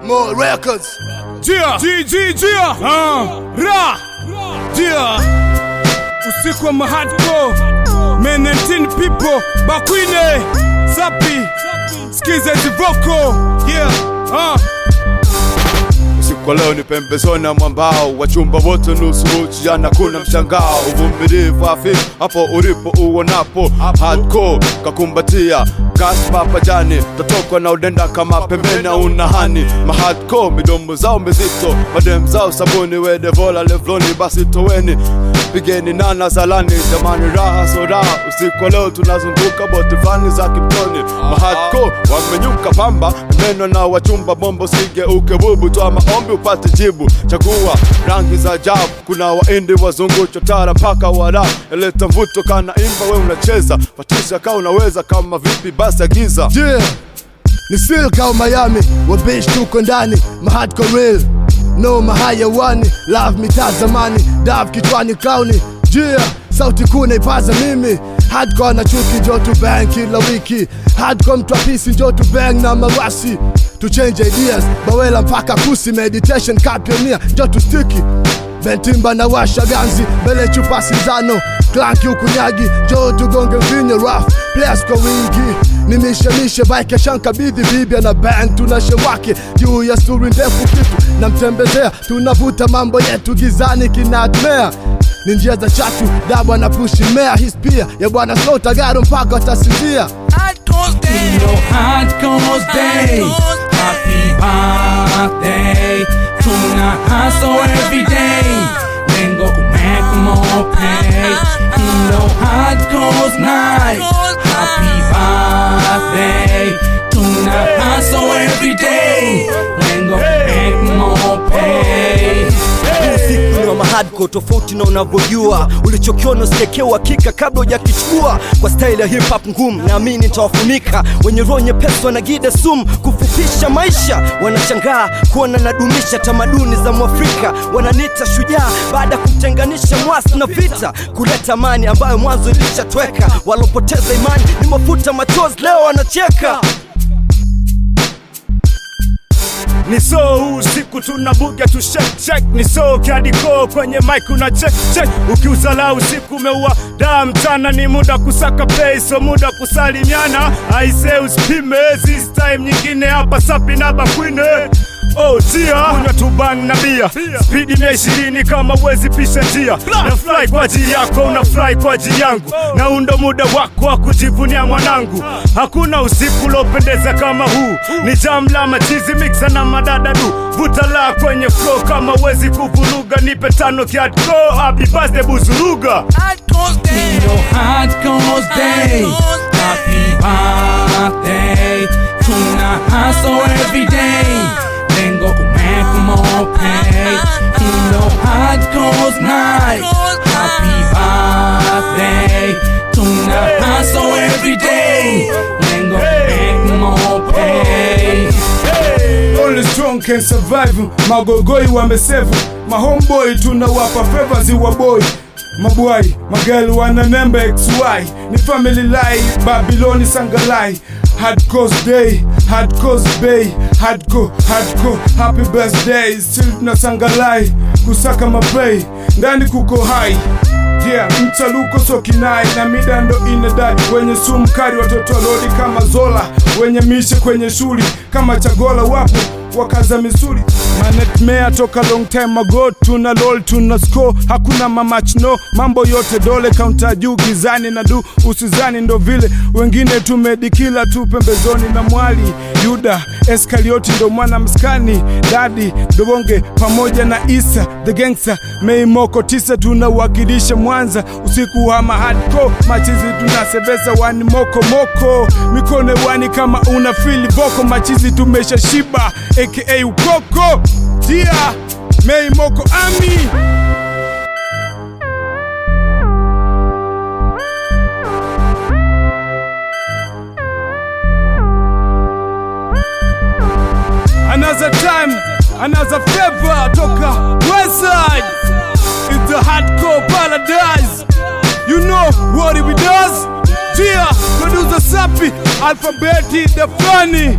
More records. Gia, Gia, Ra, Gia. Usiku wa mahadko, men 19 people, Bakwine, Sapi, skiza zivoko, yeah, Kwa leo ni pembezoni na mwambao, wachumba wote nusu uchi yana kuna mshangao. Uvumilivu hafifu hapo ulipo uonapo, hardcore kakumbatia kaspa pajani, tatokwa na udenda kama pembeni na unahani. Mahardcore midomo zao mizito, madem zao sabuni, wede vola levloni basi toweni. Pigeni nana zalani, jamani raha so raha. Usiku wa leo tunazunguka boti fani za kimtoni. Mahardcore wamenyuka pamba, meno na wachumba bombo sige ukebubu. Toa maombi upate jibu, chagua rangi za ajabu. Kuna waindi wazungu chotara mpaka wala eleta mvuto kana imba we unacheza. Fatisha ka unaweza kama vipi basi agiza. Yeah, ni still kao Miami, wabish tuko ndani. Mahardcore real, no mahayawani. Love mitazamani, dav kichwani clowni. Yeah, sauti kuna ipaza mimi. Hardcore na chuki njo tu bang kila wiki. Hardcore mtu apisi njo tu bang na mawasi. To change ideas, bawela mpaka kusi. Meditation kapionia, njo tu sticky. Bentimba na washa ganzi, bele chupa sinzano. Clanky ukunyagi, njo tugonge vinyo rough. Players kwa wingi, ni mishe bike shanka bidhi bibia na band. Tunashe wake, juu ya story ndefu kitu na mtembezea. Tunavuta mambo yetu gizani kinatmea. Ni njia za chatu, dabwa na pushi mea. Hispia, ya bwana slow tagaro mpaka watasinzia. Hardcore day, Hardcore day, happy birthday. Tuna hustle every day, lengo kumake more pay. Hardcore night, happy birthday. Tuna hustle every day, lengo kumake more pay. Usiku wa mahardcore tofauti na unavyojua. Ulichokiona usikekewa hakika kabla hujakichukua. Kwa style ya hip hop ngumu naamini nitawafunika. Wenye roho nyepesi wanagida sumu kufupisha maisha. Wanashangaa kuona nadumisha tamaduni za Mwafrika. Wananiita shujaa baada kutenganisha mwasi na vita. Kuleta amani ambayo mwanzo ilishatweka. Walopoteza imani ni mafuta machozi leo wanacheka. ni so usiku tunabuga tu check. Ni so kiadiko kwenye mic una check. Ukiuzala usiku umeua da mchana. Ni muda kusaka play, so muda kusalimiana. Aise usipime, this time nyingine hapa Sapi na Bakwine. Oh tia, kunywa tu bang na bia. Speed 120 kama wezi pisha njia. Na fly kwa ajili yako, una fly kwa ajili yangu. Na undo muda wako wa kujivunia mwanangu. Hakuna usiku lopendeza kama huu. Ni jamla machizi mixa na madada du. Vuta la kwenye flow kama wezi kuvuruga. Nipe tano kiadko, happy birthday buzuruga. Hardcore day, Hardcore day, happy birthday. Tuna hustle every day, lengo kumake more pay. Hardcore night, happy birthday. Tuna hustle every day, lengo kumake more pay. Only strong can survive. Magogoi wamesevu, mahomeboy tunawapa favors wa boy. Mabuai, magali wana nembe XY. Ni family lie, Babyloni sangalai. Hardcore day, Hardcore bay, Hardcore, happy birthday. Still tunasangalai, kusaka mapay, ndani kuko high. Yeah, mchaluko so kinai na midando inedadi. Wenye sumkari watoto lodi kama Zola. Wenye mishe kwenye shuli kama Chagola wapo wakaza misuli. Manetmea toka long time ago. Tuna lol, tuna score, hakuna mamach no. Mambo yote dole, counter juu gizani na du. Usizani ndo vile, wengine tumedikila tu pembezoni na mwali. Yuda, Eskalioti ndo mwana mskani. Daddy, Dobonge, pamoja na Isa the gangster. Mei Moko 9 tunawakilisha Mwanza. Usiku wa mahardcore, machizi tunasebeza wani moko. Mikone wani kama una feel voko. Machizi tumesha shiba, aka ukoko. Tia, Mei Moko Ami. Another time, another favor toka Westside. It's the Hardcore paradise. You know what it does? Tia, producer Sapi, Alphabeti the funny.